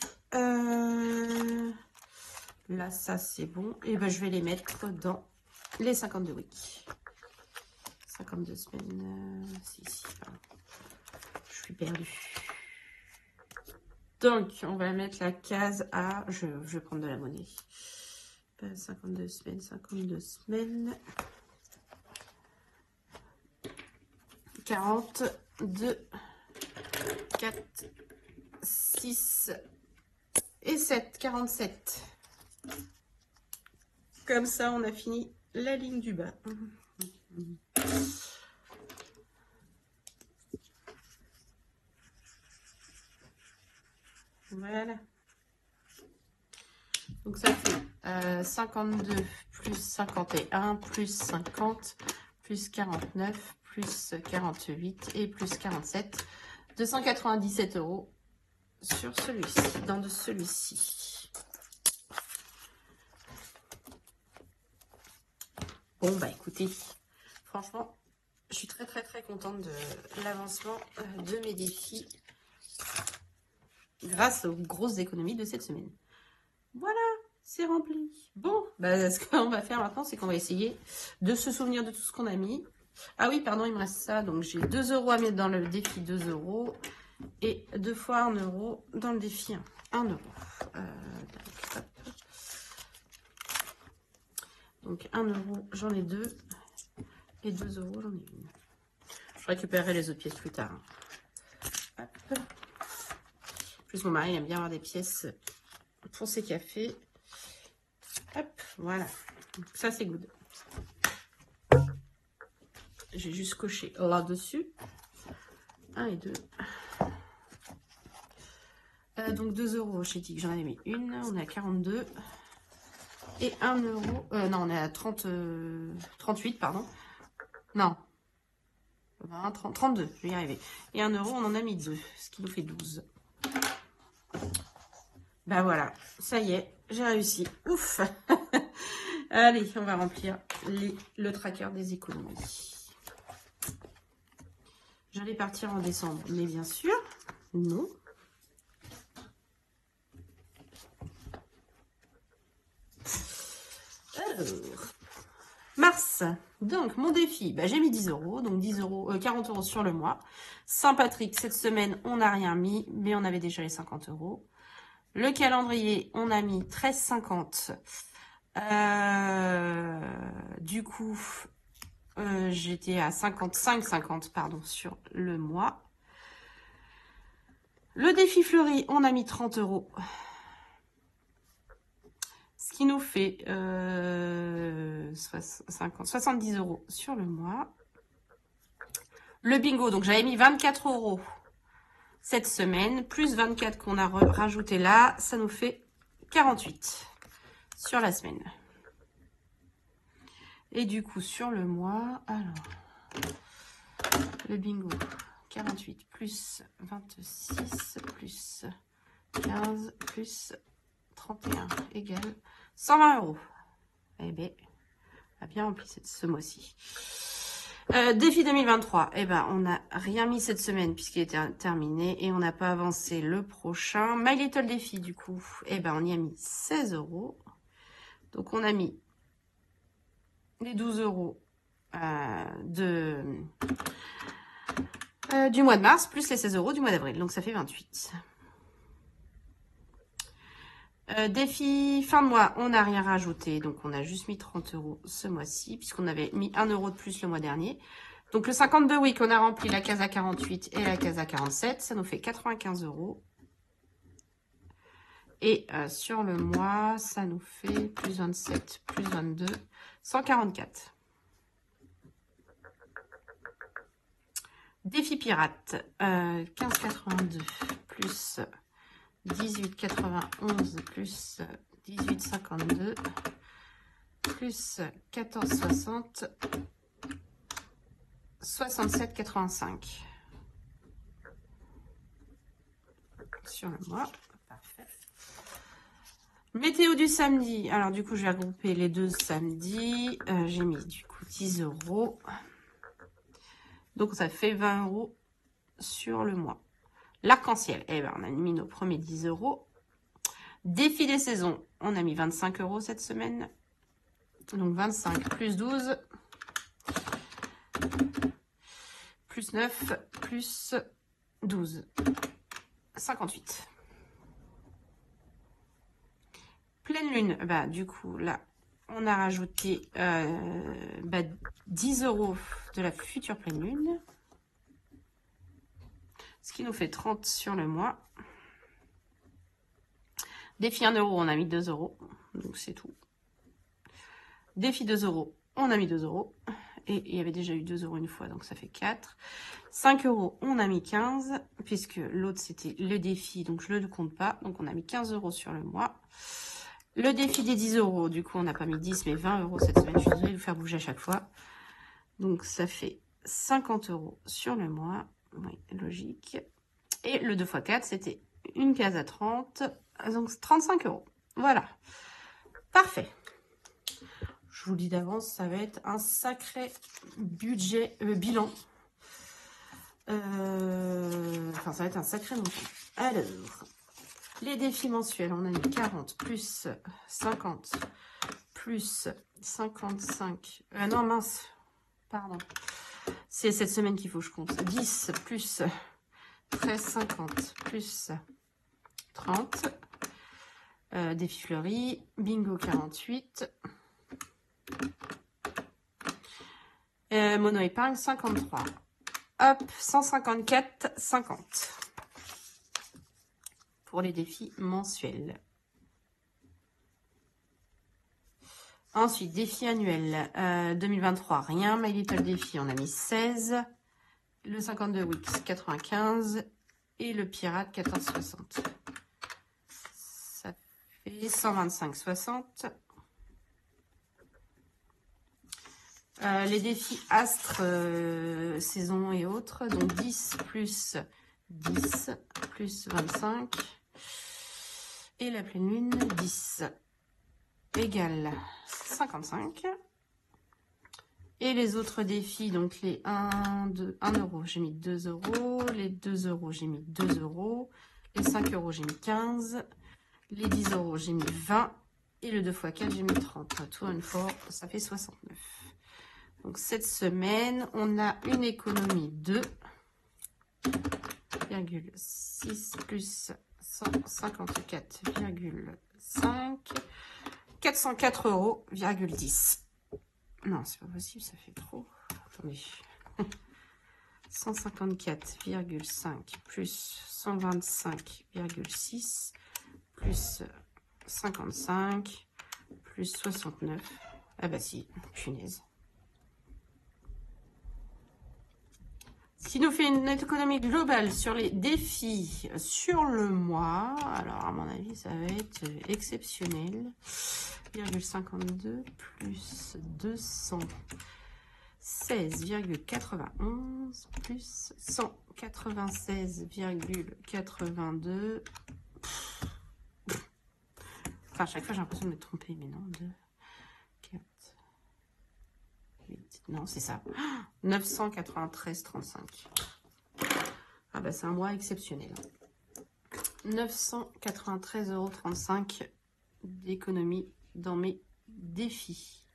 Là, ça c'est bon. Et je vais les mettre dans les 52 weeks. 52 semaines. Si, pardon. Je suis perdue. Donc, on va mettre la case à... Je vais prendre de la monnaie. 52 semaines, 52 semaines. 42, 4, 6 et 7. 47. Comme ça, on a fini la ligne du bas. Voilà. Donc ça fait 52 plus 51 plus 50 plus 49 plus 48 et plus 47. 297 € sur celui-ci, dans de celui-ci. Bon, écoutez, franchement, je suis très contente de l'avancement de mes défis grâce aux grosses économies de cette semaine. Voilà, c'est rempli. Bon, ce qu'on va faire maintenant, c'est qu'on va essayer de se souvenir de tout ce qu'on a mis. Ah oui, pardon, il me reste ça. Donc, j'ai 2 € à mettre dans le défi 2 € et 2 fois 1 € dans le défi 1 €. Donc, 1 €, j'en ai 2 et 2 €, j'en ai une. Je récupérerai les autres pièces plus tard. Hop. En plus, mon mari aime bien avoir des pièces pour ses cafés. Hop, voilà. Donc, ça, c'est good. J'ai juste coché là-dessus. 1 et 2. Donc 2 €, j'ai dit que j'en avais mis une. On est à 42. Et 1 €. Non, on est à 38, pardon. Non. 20, 30, 32, je vais y arriver. Et 1 €, on en a mis 2, ce qui nous fait 12. Voilà, ça y est, j'ai réussi. Ouf. Allez, on va remplir le tracker des économies. J'allais partir en décembre, mais bien sûr, non. Alors, mars. Donc, mon défi, j'ai mis 10 €, donc 10 €, 40 € sur le mois. Saint-Patrick, cette semaine, on n'a rien mis, mais on avait déjà les 50 €. Le calendrier, on a mis 13,50. Du coup, j'étais à 55,50 pardon, sur le mois. Le défi fleuri, on a mis 30 €. Ce qui nous fait 70 € sur le mois. Le bingo, donc j'avais mis 24 € cette semaine, plus 24 qu'on a rajouté là, ça nous fait 48 sur la semaine. Et du coup, sur le mois, alors, le bingo, 48 plus 26 plus 15 plus 31 égale 120 €. Eh bien, a bien rempli ce mois-ci. Défi 2023, eh ben, on n'a rien mis cette semaine puisqu'il était terminé et on n'a pas avancé le prochain. My Little Défi, du coup, eh ben, on y a mis 16 €. Donc, on a mis les 12 € du mois de mars, plus les 16 € du mois d'avril. Donc, ça fait 28. Défi fin de mois, on n'a rien rajouté. Donc, on a juste mis 30 € ce mois-ci, puisqu'on avait mis 1 € de plus le mois dernier. Donc, le 52 week, on a rempli la case à 48 et la case à 47. Ça nous fait 95 €. Et sur le mois, ça nous fait plus 27, plus 22, 144. Défi pirate, 15,82 plus 18,91 plus 18,52 plus 14,60, 67,85 sur le mois. Parfait. Météo du samedi. Alors du coup, je vais regrouper les deux samedis. J'ai mis du coup 10 €. Donc ça fait 20 € sur le mois. L'arc-en-ciel, eh ben, on a mis nos premiers 10 €. Défi des saisons, on a mis 25 € cette semaine. Donc 25 plus 12, plus 9, plus 12, 58. Pleine lune, bah, du coup, là, on a rajouté 10 € de la future pleine lune. Ce qui nous fait 30 sur le mois. Défi 1 €, on a mis 2 €. Donc c'est tout. Défi 2 €, on a mis 2 €. Et il y avait déjà eu 2 € une fois, donc ça fait 4. 5 €, on a mis 15, puisque l'autre c'était le défi, donc je ne le compte pas. Donc on a mis 15 € sur le mois. Le défi des 10 €, du coup on n'a pas mis 10, mais 20 € cette semaine. Je suis désolée de vous faire bouger à chaque fois. Donc ça fait 50 € sur le mois. Oui, logique. Et le 2 x 4, c'était une case à 30, donc 35 €. Voilà. Parfait. Je vous le dis d'avance, ça va être un sacré budget, bilan. Enfin, ça va être un sacré montant. Alors, les défis mensuels, on a mis 40 plus 50 plus 55. Non, mince. Pardon. C'est cette semaine qu'il faut que je compte. 10 plus 13,50 plus 30. Défi fleuri. Bingo 48. Mono épargne 53. Hop, 154,50 pour les défis mensuels. Ensuite, défi annuel 2023, rien. My Little Défi, on a mis 16. Le 52 Weeks, 95. Et le Pirate, 14,60. Ça fait 125,60. Les défis astres, saison et autres. Donc 10 plus 10 plus 25. Et la pleine lune, 10 égale 55. Et les autres défis, donc les 1 €, j'ai mis 2 €. Les 2 €, j'ai mis 2 €. Les 5 €, j'ai mis 15. Les 10 €, j'ai mis 20. Et le 2 x 4, j'ai mis 30. Tout une fois, ça fait 69. Donc cette semaine, on a une économie de 6 plus 154,5, 404,10 €. Non, c'est pas possible, ça fait trop. Attendez. 154,5 plus 125,6 plus 55 plus 69. Ah bah si, punaise. Ce qui nous fait une nette économie globale sur les défis sur le mois. Alors, à mon avis, ça va être exceptionnel. 0,52 plus 216,91 plus 196,82. Enfin, à chaque fois, j'ai l'impression de me tromper, mais non. 2, 4, 8, non, c'est ça. 993,35. Ah bah, c'est un mois exceptionnel. 993,35 € d'économie dans mes défis.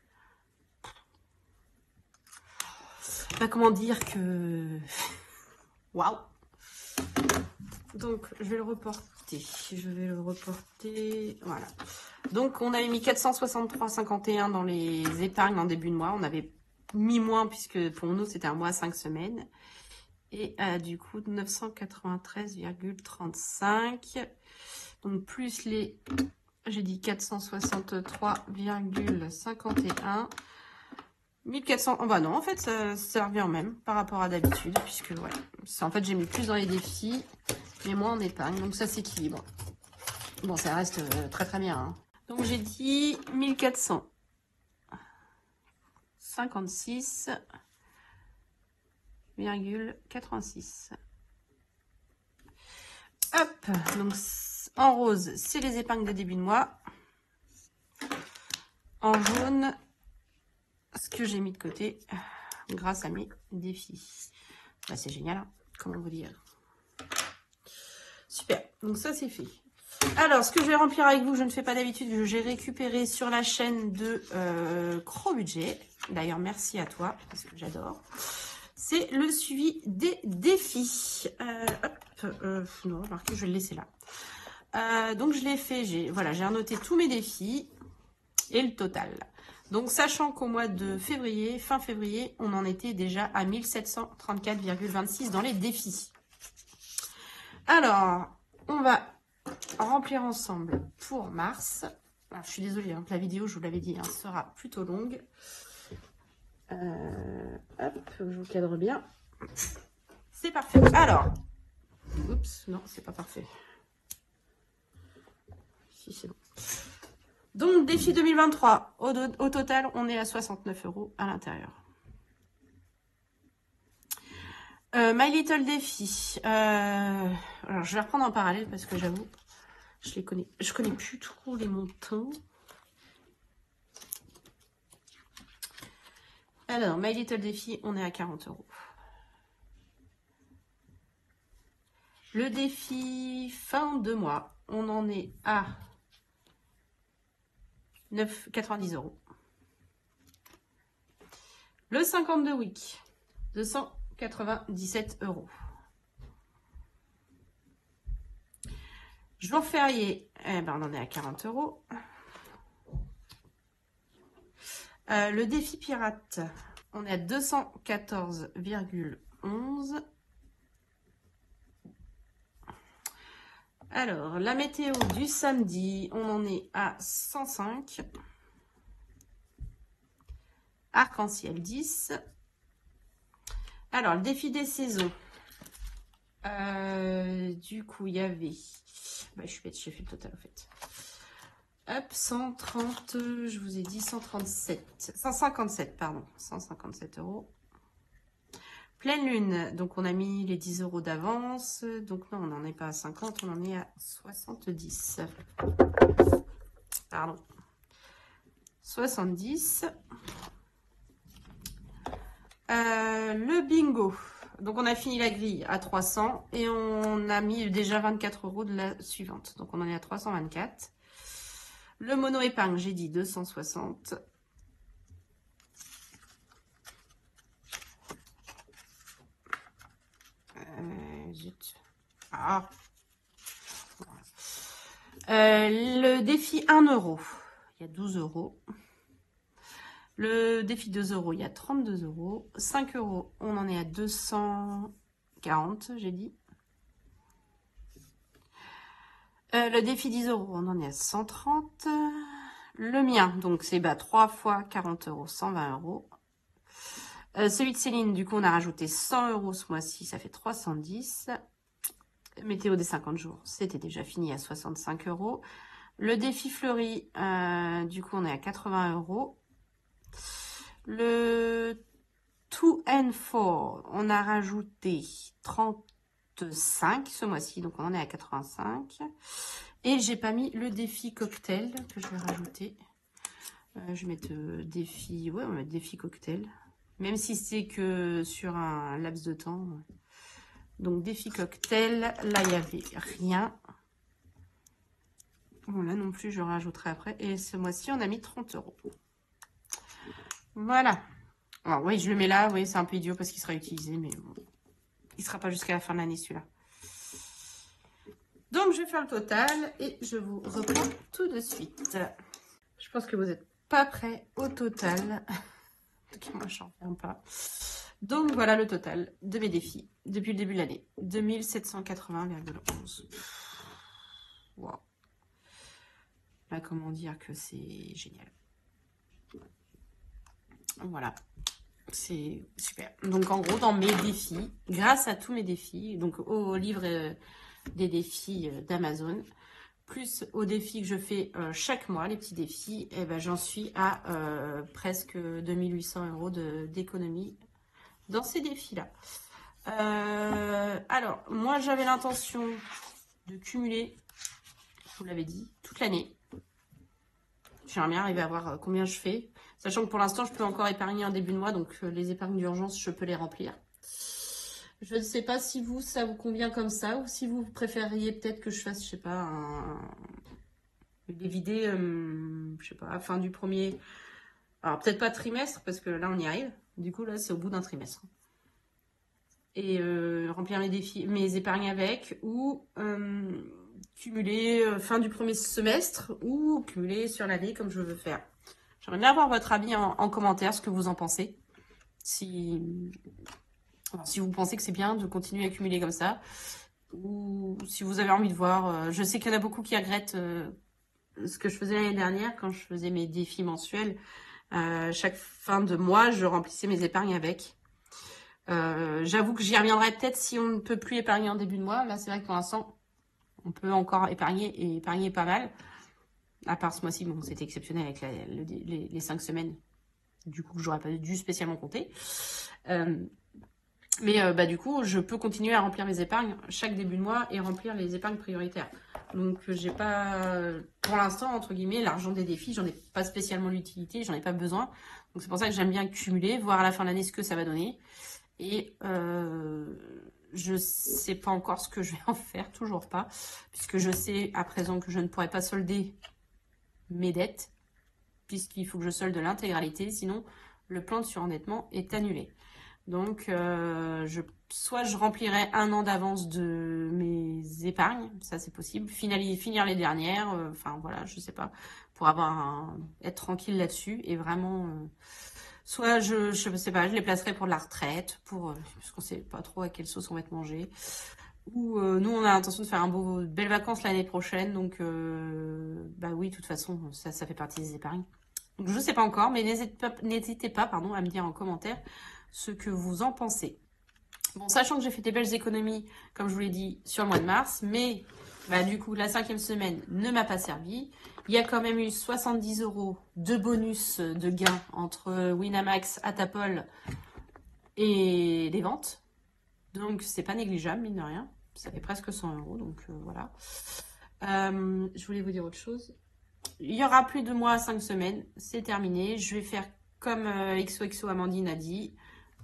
Bah, comment dire que... Waouh! Donc, je vais le reporter. Voilà. Donc, on avait mis 463,51 dans les épargnes en début de mois. On avait mis moins puisque pour nous, c'était un mois à 5 semaines. Et du coup, 993,35. Donc, plus les... J'ai dit 463,51. 1400. Oh bah non, en fait, ça revient même par rapport à d'habitude. Puisque, ouais. En fait, j'ai mis plus dans les défis, mais moins en épargne. Donc, ça s'équilibre. Bon, ça reste très très bien. Hein. Donc, j'ai dit 1456,86. Hop, donc en rose, c'est les épargnes de début de mois. En jaune, ce que j'ai mis de côté grâce à mes défis. Bah, c'est génial, hein, comment vous dire. Super, donc ça c'est fait. Alors, ce que je vais remplir avec vous, je ne fais pas d'habitude, j'ai récupéré sur la chaîne de Cro Budget. D'ailleurs, merci à toi, parce que j'adore. C'est le suivi des défis. Non, remarquez, je vais le laisser là. Donc, je l'ai fait, voilà, j'ai annoté tous mes défis et le total. Donc, sachant qu'au mois de février, fin février, on en était déjà à 1734,26 dans les défis. Alors, on va remplir ensemble pour mars. Alors, je suis désolée, hein, la vidéo, je vous l'avais dit, hein, sera plutôt longue. Hop, je vous cadre bien. C'est parfait. Alors, oups, non, c'est pas parfait. Si, c'est bon. Donc, défi 2023. Au total, on est à 69 € à l'intérieur. My Little Défi. Alors, je vais reprendre en parallèle parce que j'avoue, je connais plus trop les montants. Alors, My Little Défi, on est à 40 €. Le défi fin de mois, on en est à 90 €. Le 52 week, 297 €. Jour férié, eh ben, on en est à 40 €. Le défi pirate, on est à 214,11 €. Alors, la météo du samedi, on en est à 105. Arc-en-ciel 10. Alors, le défi des saisons. Du coup, il y avait... Bah, je suis bête, j'ai fait le total en fait. Hop, 130, je vous ai dit 137. 157, pardon. 157 €. Pleine lune, donc on a mis les 10 € d'avance. Donc non, on n'en est pas à 50, on en est à 70. Pardon. 70. Le bingo. Donc on a fini la grille à 300 et on a mis déjà 24 € de la suivante. Donc on en est à 324. Le mono épargne, j'ai dit 260. Zut. Ah. Le défi 1 €, il y a 12 €. Le défi 2 €, il y a 32 €. 5 €, on en est à 240, j'ai dit. Le défi 10 €, on en est à 130. Le mien, donc c'est 3 fois 40 euros, 120 euros. Celui de Céline, du coup, on a rajouté 100 euros ce mois-ci, ça fait 310. Météo des 50 jours, c'était déjà fini à 65 euros. Le défi fleuri, du coup, on est à 80 euros. Le 2&4, on a rajouté 35 ce mois-ci, donc on en est à 85. Et j'ai pas mis le défi cocktail que je vais rajouter. Je vais mettre défi, ouais, on va mettre défi cocktail. Même si c'est que sur un laps de temps. Donc défi cocktail, là il n'y avait rien. Bon, là non plus, je rajouterai après. Et ce mois-ci, on a mis 30 euros. Voilà. Alors oui, je le mets là. Oui, c'est un peu idiot parce qu'il sera utilisé, mais bon, il ne sera pas jusqu'à la fin de l'année, celui-là. Donc, je vais faire le total et je vous reprends tout de suite. Je pense que vous n'êtes pas prêts au total. En tout cas, moi, je n'en reviens pas. Donc, voilà le total de mes défis depuis le début de l'année. 2780,11. Wow. Là, comment dire que c'est génial. Voilà. C'est super. Donc, en gros, dans mes défis, grâce à tous mes défis, donc au livre des défis d'Amazon, plus aux défis que je fais chaque mois, les petits défis, et ben, j'en suis à presque 2800 euros d'économie dans ces défis-là. Alors, moi, j'avais l'intention de cumuler, je vous l'avais dit, toute l'année. J'aimerais bien arriver à voir combien je fais. Sachant que pour l'instant, je peux encore épargner en début de mois. Donc, les épargnes d'urgence, je peux les remplir. Je ne sais pas si vous, ça vous convient comme ça. Ou si vous préfériez peut-être que je fasse, je sais pas, des vidéos, je sais pas, à fin du premier... Alors, peut-être pas trimestre, parce que là, on y arrive. Du coup, là, c'est au bout d'un trimestre. Et remplir mes défis, mes épargnes avec. Ou... cumuler fin du premier semestre ou cumuler sur l'année comme je veux faire. J'aimerais bien avoir votre avis en commentaire, ce que vous en pensez. Si vous pensez que c'est bien de continuer à cumuler comme ça, ou si vous avez envie de voir. Je sais qu'il y en a beaucoup qui regrettent ce que je faisais l'année dernière quand je faisais mes défis mensuels. Chaque fin de mois, je remplissais mes épargnes avec. J'avoue que j'y reviendrai peut-être si on ne peut plus épargner en début de mois. Là, c'est vrai que pour l'instant, on peut encore épargner et épargner pas mal. À part ce mois-ci, bon, c'était exceptionnel avec les 5 semaines. Du coup, que j'aurais pas dû spécialement compter. Mais du coup, je peux continuer à remplir mes épargnes chaque début de mois et remplir les épargnes prioritaires. Donc, j'ai pas, pour l'instant, entre guillemets, l'argent des défis, j'en ai pas spécialement l'utilité, j'en ai pas besoin. Donc, c'est pour ça que j'aime bien cumuler, voir à la fin de l'année ce que ça va donner. Et je sais pas encore ce que je vais en faire, toujours pas, puisque je sais à présent que je ne pourrai pas solder mes dettes, puisqu'il faut que je solde l'intégralité, sinon le plan de surendettement est annulé. Donc, soit je remplirai 1 an d'avance de mes épargnes, ça c'est possible, finir les dernières, enfin voilà, je sais pas, pour être tranquille là-dessus et vraiment... Soit je sais pas, je les placerai pour de la retraite, parce qu'on sait pas trop à quelle sauce on va être mangé. Ou nous, on a l'intention de faire belles vacances l'année prochaine. Donc, oui, de toute façon, ça fait partie des épargnes. Donc, je sais pas encore, mais n'hésitez pas, à me dire en commentaire ce que vous en pensez. Bon, sachant que j'ai fait des belles économies, comme je vous l'ai dit, sur le mois de mars, mais du coup, la 5e semaine ne m'a pas servi. Il y a quand même eu 70 euros de bonus de gains entre Winamax, Atapol et les ventes. Donc, c'est pas négligeable, mine de rien. Ça fait presque 100 euros, donc voilà. Je voulais vous dire autre chose. Il y aura plus de mois à 5 semaines. C'est terminé. Je vais faire comme XOXO Amandine a dit.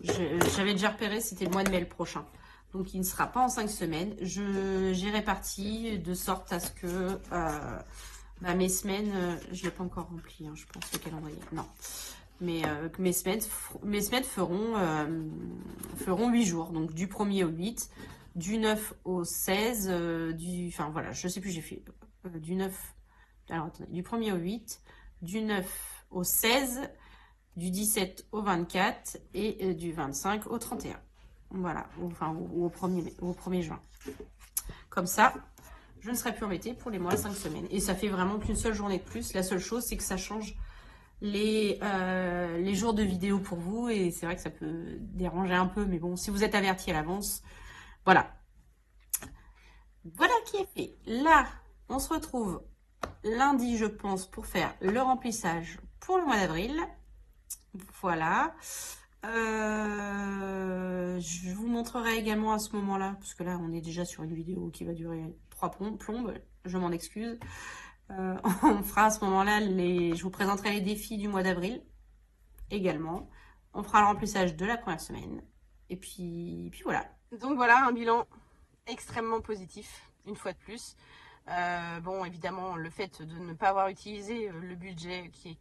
J'avais déjà repéré, c'était le mois de mai le prochain. Donc, il ne sera pas en 5 semaines. J'ai réparti de sorte à ce que mes semaines... je ne l'ai pas encore rempli, je pense, le calendrier. Non. Mais mes semaines feront 8 jours. Donc, du 1er au 8, du 9 au 16, enfin, voilà, je ne sais plus, j'ai fait du 9... Alors, attendez, du 1er au 8, du 9 au 16, du 17 au 24 et du 25 au 31. Voilà, au 1er juin. Comme ça, je ne serai plus embêtée pour les mois 5 semaines. Et ça fait vraiment qu'une seule journée de plus. La seule chose, c'est que ça change les jours de vidéo pour vous. Et c'est vrai que ça peut déranger un peu. Mais bon, si vous êtes averti à l'avance, voilà. Voilà qui est fait. Là, on se retrouve lundi, je pense, pour faire le remplissage pour le mois d'avril. Voilà. Je vous montrerai également à ce moment-là, parce que là, on est déjà sur une vidéo qui va durer 3 plombes. Je m'en excuse. On fera à ce moment-là, je vous présenterai les défis du mois d'avril également. On fera le remplissage de la première semaine. Et puis voilà. Donc voilà, un bilan extrêmement positif, une fois de plus. Bon, évidemment, le fait de ne pas avoir utilisé le budget qui est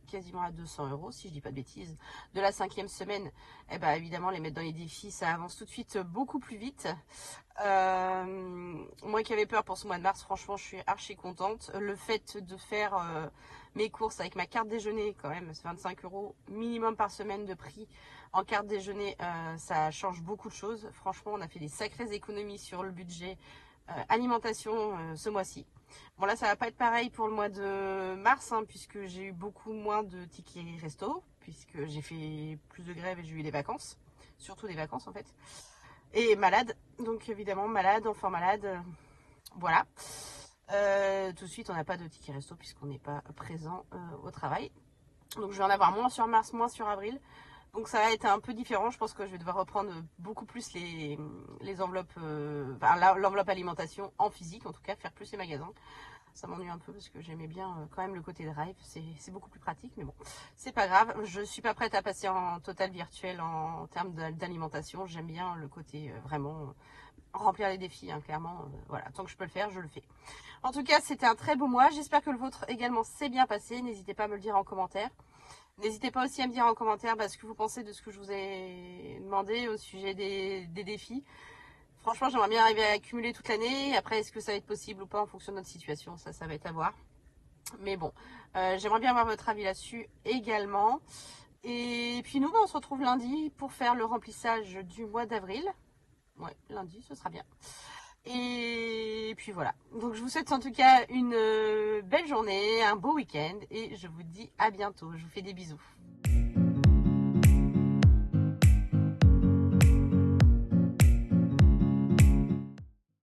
quasiment à 200 €, si je dis pas de bêtises, de la 5e semaine, eh ben, évidemment, les mettre dans les défis, ça avance tout de suite beaucoup plus vite. Moi qui avais peur pour ce mois de mars, franchement, je suis archi contente. Le fait de faire mes courses avec ma carte déjeuner, quand même, c'est 25 € minimum par semaine de prix en carte déjeuner, ça change beaucoup de choses. Franchement, on a fait des sacrées économies sur le budget alimentation ce mois-ci. Bon, là, ça va pas être pareil pour le mois de mars, hein, puisque j'ai eu beaucoup moins de tickets resto, puisque j'ai fait plus de grèves et j'ai eu des vacances, surtout des vacances en fait, et malade, donc évidemment malade, enfant malade, voilà. Tout de suite, on n'a pas de tickets resto puisqu'on n'est pas présent au travail, donc je vais en avoir moins sur mars, moins sur avril. Donc ça va être un peu différent, je pense que je vais devoir reprendre beaucoup plus les enveloppes, l'enveloppe alimentation en physique, en tout cas faire plus les magasins. Ça m'ennuie un peu parce que j'aimais bien quand même le côté drive, c'est beaucoup plus pratique, mais bon, c'est pas grave. Je suis pas prête à passer en total virtuel en termes d'alimentation, j'aime bien le côté vraiment remplir les défis, hein, clairement, voilà, tant que je peux le faire, je le fais. En tout cas, c'était un très beau mois, j'espère que le vôtre également s'est bien passé, n'hésitez pas à me le dire en commentaire. N'hésitez pas aussi à me dire en commentaire ce que vous pensez de ce que je vous ai demandé au sujet des défis. Franchement, j'aimerais bien arriver à accumuler toute l'année. Après, est-ce que ça va être possible ou pas en fonction de notre situation? Ça va être à voir. Mais bon, j'aimerais bien avoir votre avis là-dessus également. Et puis nous, on se retrouve lundi pour faire le remplissage du mois d'avril. Ouais, lundi, ce sera bien. Et puis voilà. Donc je vous souhaite en tout cas une belle journée, un beau week-end et je vous dis à bientôt. Je vous fais des bisous.